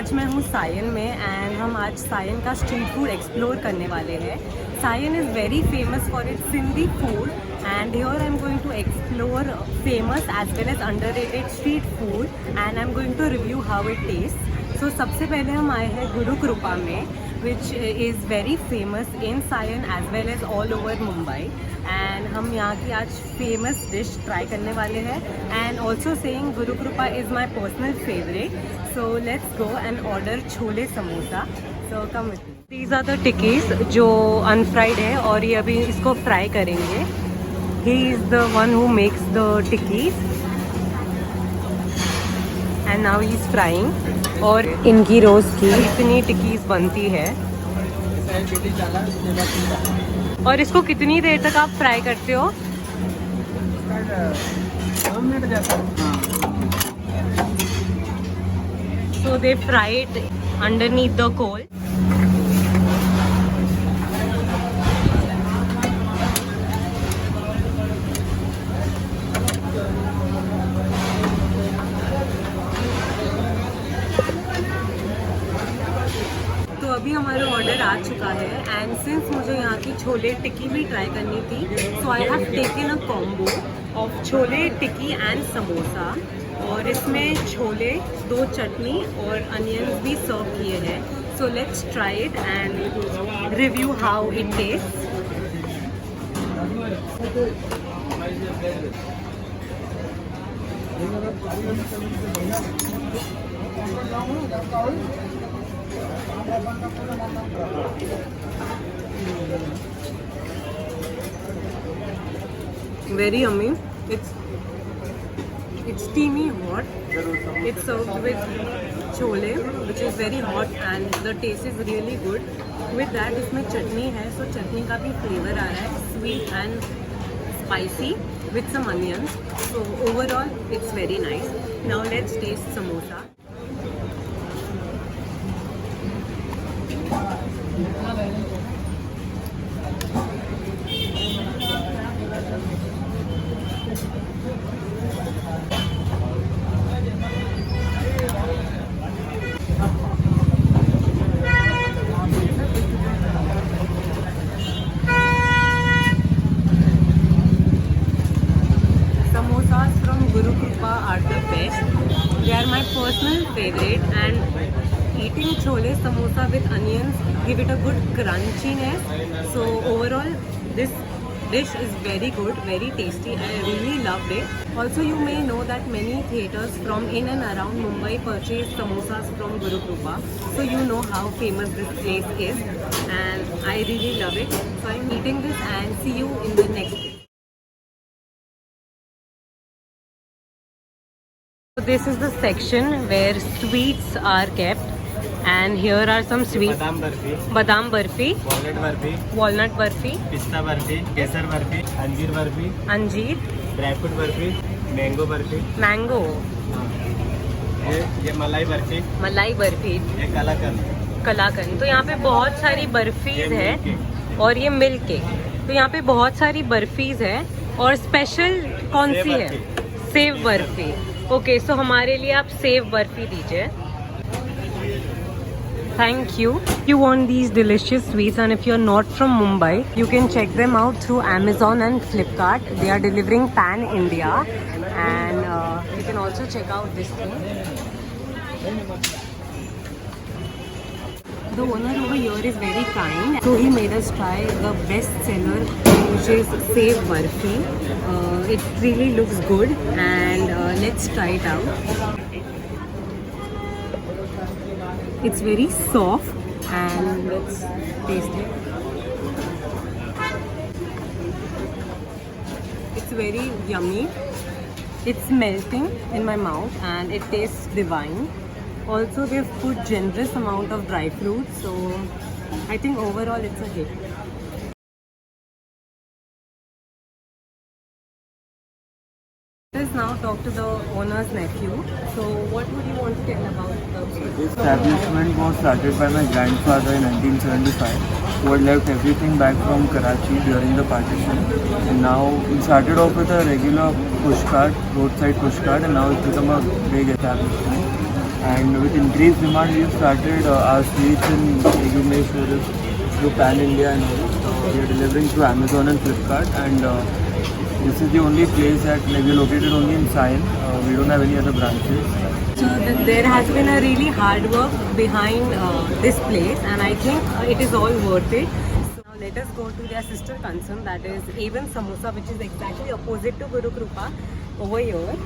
आज मैं हूँ सायन में एंड हम आज सायन का स्ट्रीट फूड एक्सप्लोर करने वाले हैं। Sion is very famous for its Sindhi food and here I am going to explore famous as well as underrated street food and I am going to review how it taste. So सबसे पहले हम आए हैं गुरु कृपा में, which is very famous in Sion as well as all over Mumbai and हम यहाँ की आज फेमस डिश ट्राई करने वाले हैं and also saying Guru Kripa is my personal favourite. So let's go and order chole samosa. So come with me. These are the tikkis जो unfried है और ये अभी इसको फ्राई करेंगे। He is the one who makes the tikkis and now he is frying. और इनकी रोज़ की इतनी टिक्कीज बनती है। और इसको कितनी देर तक आप फ्राई करते हो? So they fry it underneath the coal. तो अभी हमारा ऑर्डर आ चुका है एंड सिंस मुझे यहाँ की छोले टिक्की भी ट्राई करनी थी, so I have taken a combo of chole tikki and samosa. और इसमें छोले, 2 चटनी और अनियंस भी सर्व किए हैं। So let's try it and review how it test. Very yummy. It's steamy hot. It's served with chole, which is very hot and the taste is really good. With that, इसमें चटनी है, so चटनी का भी flavour आ रहा है, sweet and spicy with some onions. So overall, it's very nice. Now let's taste samosa. Samosas from Guru Kripa are the best. They are my personal favorite and eating chole samosa with onions give it a good crunchiness. So overall this dish is very good, very tasty. I really loved it. Also you may know that many theatres from in and around Mumbai purchase samosas from Guru Kripa. So you know how famous this place is and I really love it. So I'm eating this and see you in the next day. So this is the section where sweets are kept and here are some sweets. Badam barfi, walnut barfi, पिस्ता बर्फी, केसर बर्फी, अंजीर बर्फी, अंजीर, dry fruit barfi, mango barfi, mango, ये मलाई बर्फी, मलाई बर्फी, ये कलाकंद। कलाकंद। तो यहाँ पे बहुत सारी बर्फीज है और ये मिल्क केक। तो यहाँ पे बहुत सारी बर्फीज है और स्पेशल कौन सी है? सेव बर्फी। ओके, सो हमारे लिए आप सेव बर्फी दीजिए। Thank you. If you want these delicious sweets and if you're not from Mumbai, you can check them out through Amazon and Flipkart. They are delivering pan India and you can also check out this thing. The owner over here is very kind, so he made us try the best seller, which is Sev Barfi. It really looks good and let's try it out. It's very soft and let's taste it. It's very yummy. It's melting in my mouth and it tastes divine. Also they've put generous amount of dry fruits, so I think overall it's a hit. Let's now talk to the owner's nephew. So what would you want to tell about the This establishment was started by my grandfather in 1975, who had left everything back from Karachi during the partition. And now we started off with a regular pushcart, roadside pushcart, and now it's become a big establishment. And with increased demand, we've started our sweets in Bhubaneswar through Pan India and all. We are delivering through Amazon and Flipkart, and this is the only place that we're located only in Sion. We don't have any other branches. So there has been a really hard work behind this place, and I think it is all worth it. So now let us go to their sister concern, that is Avon Samosa, which is exactly opposite to Guru Krupa over here.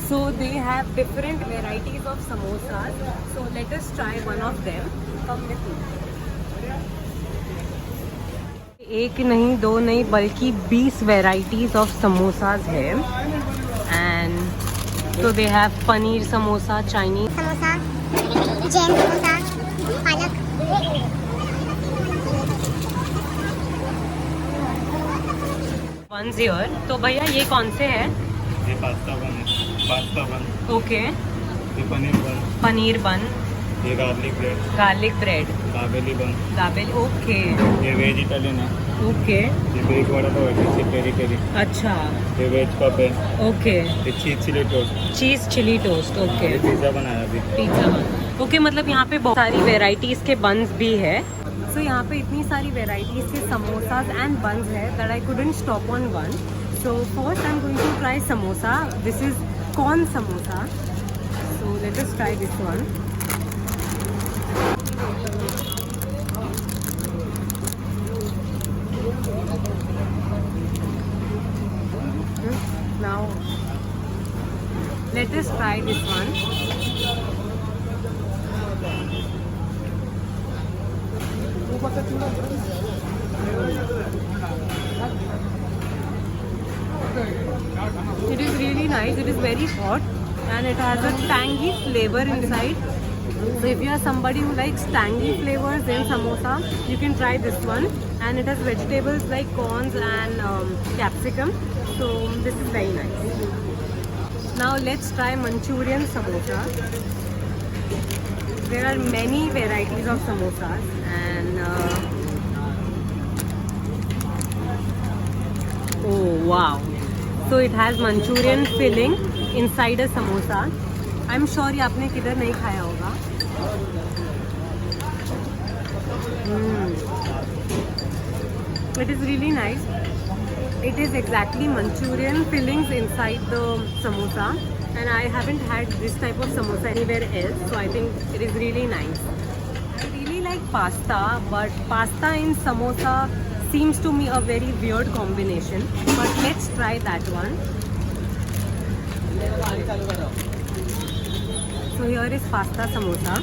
So they have different varieties of samosas. So let us try one of them. Come with me. एक नहीं दो नहीं बल्कि 20 varieties of samosas है. And so they have paneer samosa, Chinese samosa, jam samosa, palak. ones here. तो भैया ये कौन से हैं? ये पास्ता बन ओके. ये पनीर बन. ये garlic bread. Dabeli bun dabeli. Okay. ये वेज इटालियन है ओके. ये वेज वड़ा पाव है पेरी पेरी अच्छा. ये वेज पप है ओके. ये cheese chilli toast cheese chilli toast. Okay. ये पिज्जा बनाया अभी पिज्जा बन. ओके, मतलब यहाँ पे बहुत सारी वेराइटीज के बन्स भी है. सो यहाँ पे इतनी सारी वेराइटीज के समोसाज एंड बन्स है that I couldn't stop on one. So first I am going to try samosa. This is corn samosa. So let us try this one. Now let us try this one. It is really nice. It is very hot and it has a tangy flavor inside. So if you are somebody who likes tangy flavors in samosa, you can try this one. And it has vegetables like corns and capsicum. So this is very nice. Now let's try Manchurian samosa. There are many varieties of samosas and oh wow. So it has Manchurian filling inside a samosa. I'm sure ये आपने किधर नहीं खाया होगा. It is really nice. It is exactly Manchurian fillings inside the samosa, and I haven't had this type of samosa anywhere else, so I think it is really nice. I really like pasta, but pasta in samosa seems to me a very weird combination. But let's try that one. So here is pasta samosa.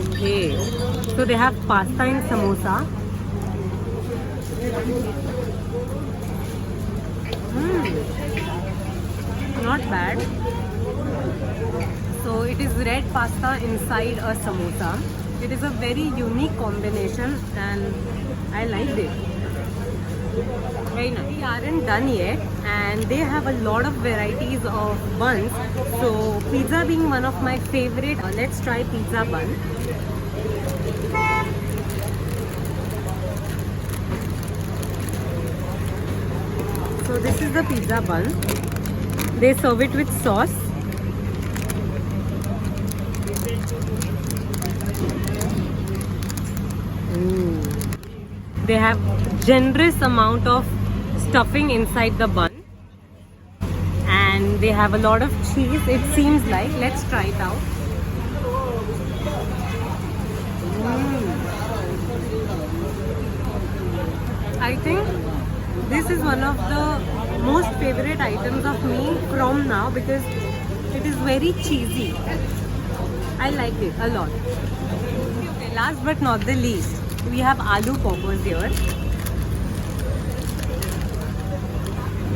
Okay, so they have pasta in samosa. Not bad. So it is red pasta inside a samosa. It is a very unique combination and I liked it. Very nice. We aren't done yet and they have a lot of varieties of buns. So pizza being one of my favorite, let's try pizza bun. So this is the pizza bun. They serve it with sauce. They have generous amount of stuffing inside the bun and they have a lot of cheese, it seems like. Let's try it out. I think this is one of the most favorite items of me from now because it is very cheesy. I like it a lot. Okay, last but not the least, we have aloo poppers here.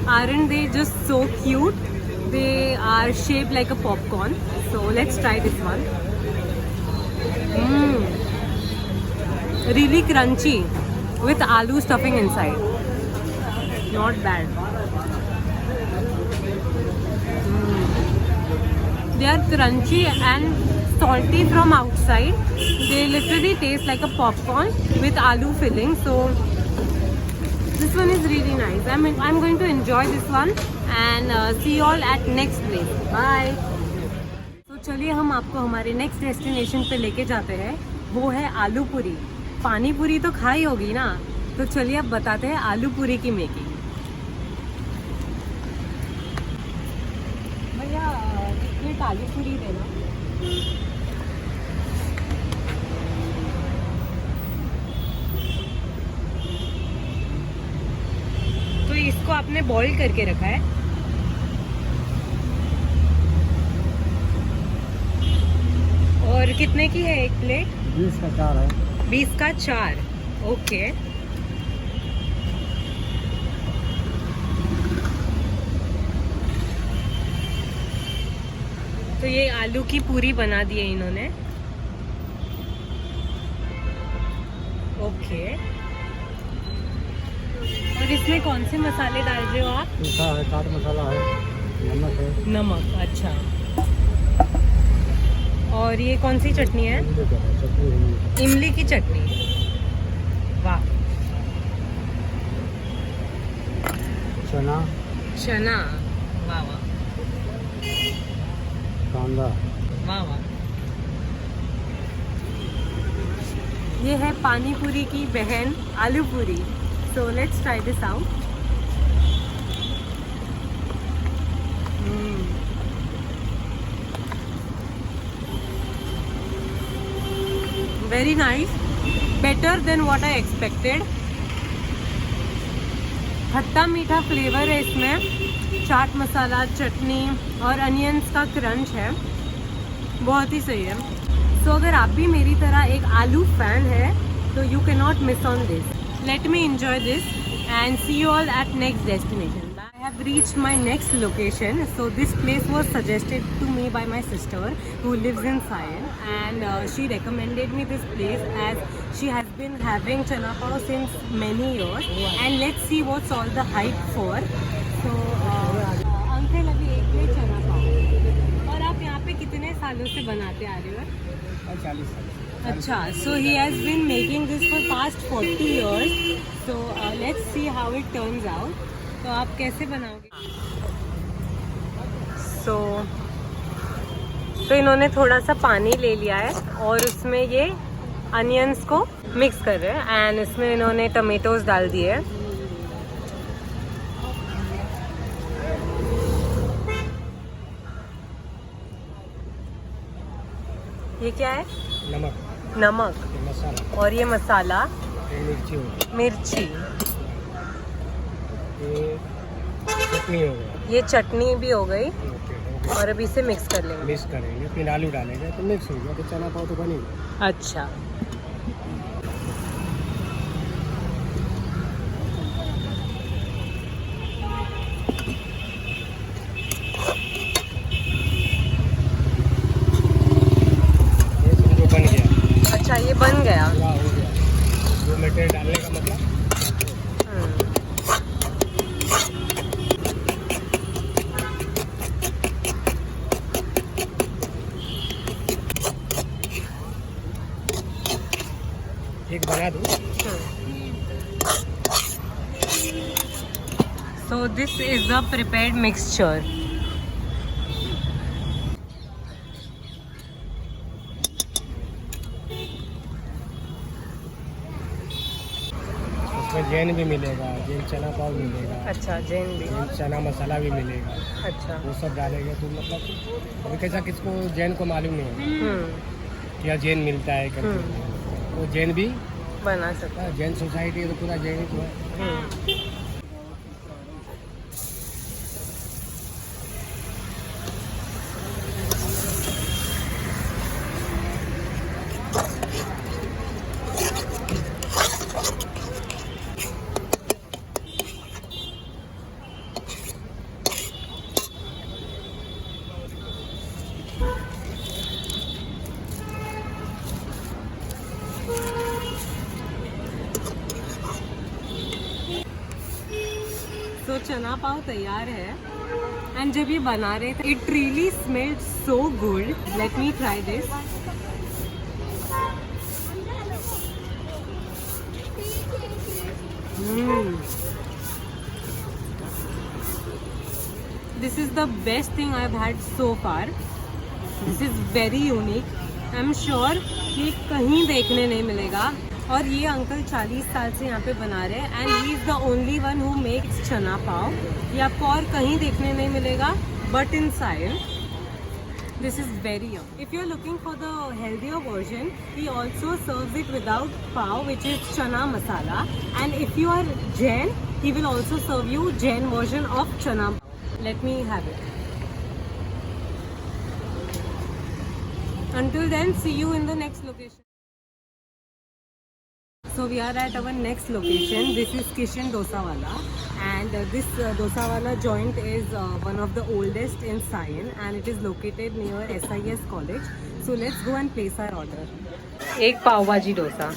Aren't they just so cute? They are shaped like a popcorn. So let's try this one. Really crunchy with aloo stuffing inside. Not bad. They are crunchy and salty from outside. They literally taste like a popcorn with aloo filling. So This one is really nice. I'm going to enjoy this one and see you all at next place. Bye. तो चलिए हम आपको हमारे next destination पे लेके जाते हैं. वो है आलू पूरी. पानी पूरी तो खाई होगी ना, तो चलिए अब बताते हैं आलू पूरी की मेकिंग. भैया एक प्लेट आलू पूरी देना. तो इसको आपने बॉईल करके रखा है. और कितने की है एक प्लेट? 20 का 4 है. 20 का 4. ओके. तो ये आलू की पूरी बना दी है इन्होंने. ओके. और इसमें कौन से मसाले डाल रहे हो आप? सूखा है, चाट मसाला है, नमक है. नमक. अच्छा. और ये कौन सी चटनी है? इमली की चटनी. वाह. चना, चना. वाह वाह कांदा. वाह वाह. ये है पानी पूरी की बहन आलू पूरी. So let's try this out. Very nice. Better than what I expected. खट्टा मीठा फ्लेवर है इसमें. चाट मसाला, चटनी और अनियंस का क्रंच है. बहुत ही सही है. तो अगर आप भी मेरी तरह एक आलू फैन है तो you can not miss on this. Let me enjoy this and see you all at next destination. I have reached my next location. So this place was suggested to me by my sister who lives in Sion, and she recommended me this place as she has been having chana pav since many years. And let's see what's all the hype for. So uncle अभी एक plate चना पाव. और आप यहाँ पे कितने सालों से बनाते आ रहे हो? 40 साल. अच्छा. So he has been making this for past 40 years. So let's see how it turns out. तो आप कैसे बनाओगे? तो इन्होंने थोड़ा सा पानी ले लिया है और उसमें ये अनियंस को मिक्स कर रहे हैं एंड इसमें इन्होंने टमेटोज डाल दिए हैं. ये क्या है? नमक. मसाला. और ये मसाला. मिर्ची. मिर्ची. ये चटनी हो गई. ये चटनी भी हो गई. ओके. और अभी इसे मिक्स कर लेंगे. मिक्स करेंगे, फिर आलू डालेंगे तो मिक्स हो गया, तो चना पाव तो बनेगा. अच्छा. बन गया. अच्छा ये बन गया. हो गया. वो मटेरियल डालने का मतलब एक बना दूँ. So this is the prepared mixture. उसमें जैन भी मिलेगा, जैन चना पाव मिलेगा. अच्छा. जैन भी. जैन चना मसाला भी मिलेगा. अच्छा. वो सब डालेंगे तो मतलब अभी कैसा किसको जैन को मालूम नहीं है क्या जैन मिलता है करके, वो जैन भी बना सकता है. जैन सोसाइटी है तो पूरा जैन ही तो है. तो चना पाव तैयार है एंड जब ये बना रहे थे it really smelled so good. Let me try this. This is the best thing I've had so far. This is very unique. I'm sure ये कहीं देखने नहीं मिलेगा. और ये अंकल 40 साल से यहाँ पे बना रहे हैं and he is the only one who makes chana pav. ये आपको और कहीं देखने नहीं मिलेगा but in Sion. This is very yum. If you're looking for the healthier version, he also serves it without pav, which is chana masala. And if you are Jain, he will also serve you Jain version of chana. Let me have it. Until then, see you in the next location. So we are at our next location. This is Kishan Dosa Wala, and this Dosa Wala joint is one of the oldest in Sion, and it is located near SIS College. So let's go and place our order. एक पाव भाजी dosa.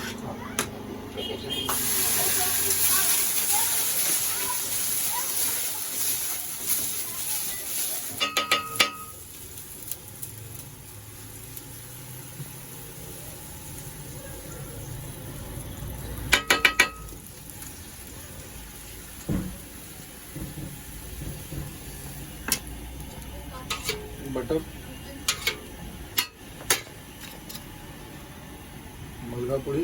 Butter, मलगा पोड़ी,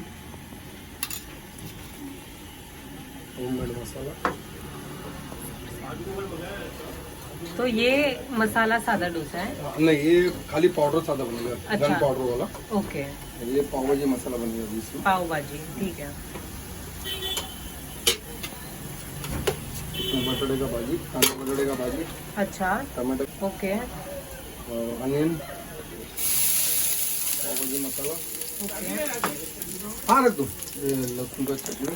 homemade मसाला. तो ये मसाला सादा डोसा है. नहीं, ये खाली powder सादा बनेगा. अच्छा. गन पाउडर वाला. ओके. ये पाव भाजी मसाला बनेगा इसमें. पाव भाजी ठीक है. बटाटे का भाजी, कांदा बटाटे का भाजी. अच्छा. टमाटर. ओके. अनियन, पाव भाजी मसाला. ओके. हाँ, रख दो. ये लहसुन का चटनी,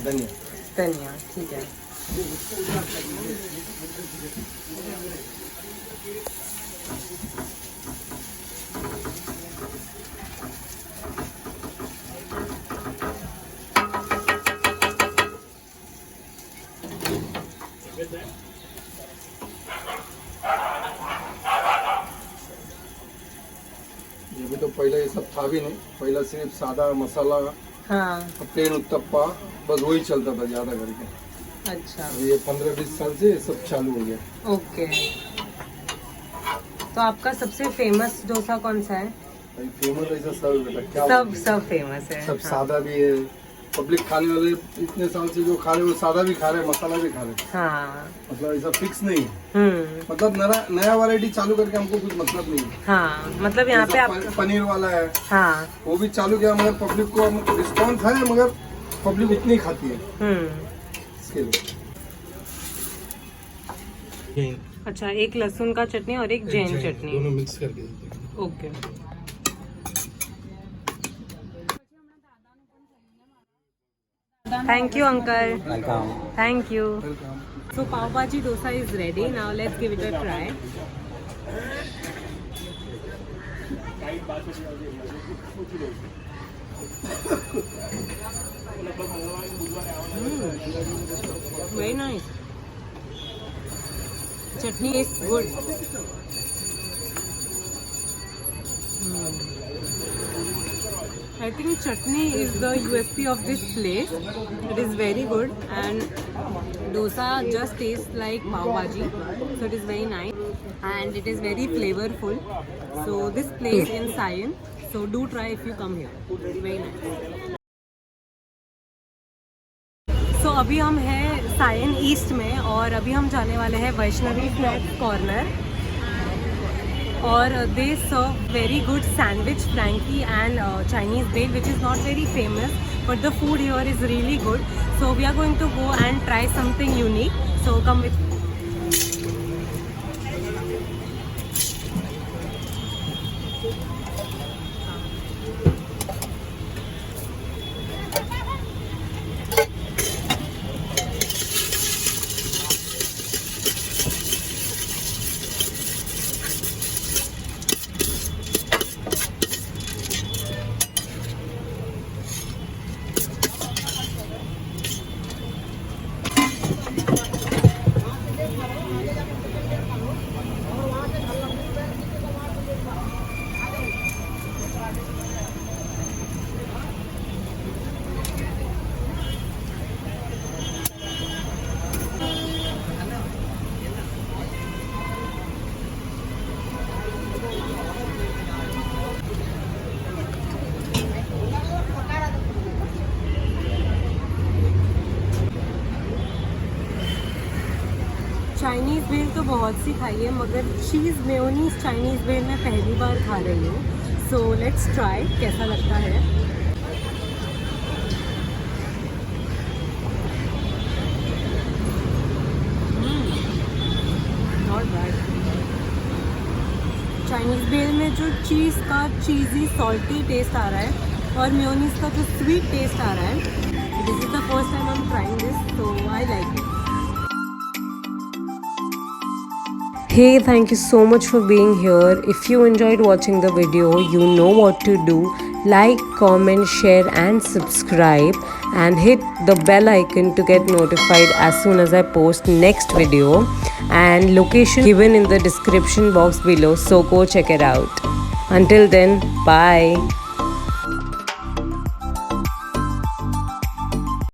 धनिया. धनिया ठीक है. ये भी तो पहले ये सब था भी नहीं. पहला सिर्फ सादा मसाला, हाँ. प्लेन उत्तप्पा, बस वही चलता था ज्यादा करके. अच्छा. ये 15-20 साल से ये सब चालू हो गया. ओके. तो आपका सबसे फेमस डोसा कौन सा है? भाई फेमस ऐसा सब है बेटा. क्या सब फेमस है. सब हाँ. सादा भी है. पब्लिक खाने वाले इतने साल से जो खा रहे वो सादा भी खा रहे, मसाला भी खा रहे. हाँ. मतलब ऐसा फिक्स नहीं है. मतलब नया वैरायटी चालू करके हमको कुछ मतलब नहीं है. हाँ. मतलब यहाँ पे आप. पनीर वाला है. हाँ. वो भी चालू किया, मगर पब्लिक को रिस्पॉन्स है, मगर पब्लिक उतनी खाती है इसके लिए. अच्छा, एक लहसुन का चटनी और एक जैन चटनी. दोनों मिक्स करके देते हैं. Okay. Thank you, uncle. Welcome. Thank you. Welcome. So pav bhaji dosa is ready. Now let's give it a try. Very nice. Chutney is good. I think chutney is the USP of this place. It is very good and dosa just tastes like pav bhaji, so it is very nice and it is very flavorful. So this place in Sion, so do try if you come here. Very nice. So अभी हम हैं Sion east में और अभी हम जाने वाले हैं वैष्णवी स्नैक्स कॉर्नर. और they serve very good sandwich, frankie and Chinese bhel which is not very famous but the food here is really good. So we are going to go and try something unique. So come with. Chinese bhel तो बहुत सी खाई है, मगर चीज़ mayonnaise Chinese भेल मैं पहली बार खा रही हूँ. सो लेट्स ट्राई कैसा लगता है. Not bad. चाइनीज़ भेल में जो चीज़ का चीज़ी सॉल्टी टेस्ट आ रहा है और मेयोनीज का जो स्वीट टेस्ट आ रहा है. This is the first time I am trying this, so I like it. Hey, thank you so much for being here. If you enjoyed watching the video, you know what to do. Like, comment, share and subscribe, and hit the bell icon to get notified as soon as I post next video, and location given in the description box below, so go check it out. Until then, bye.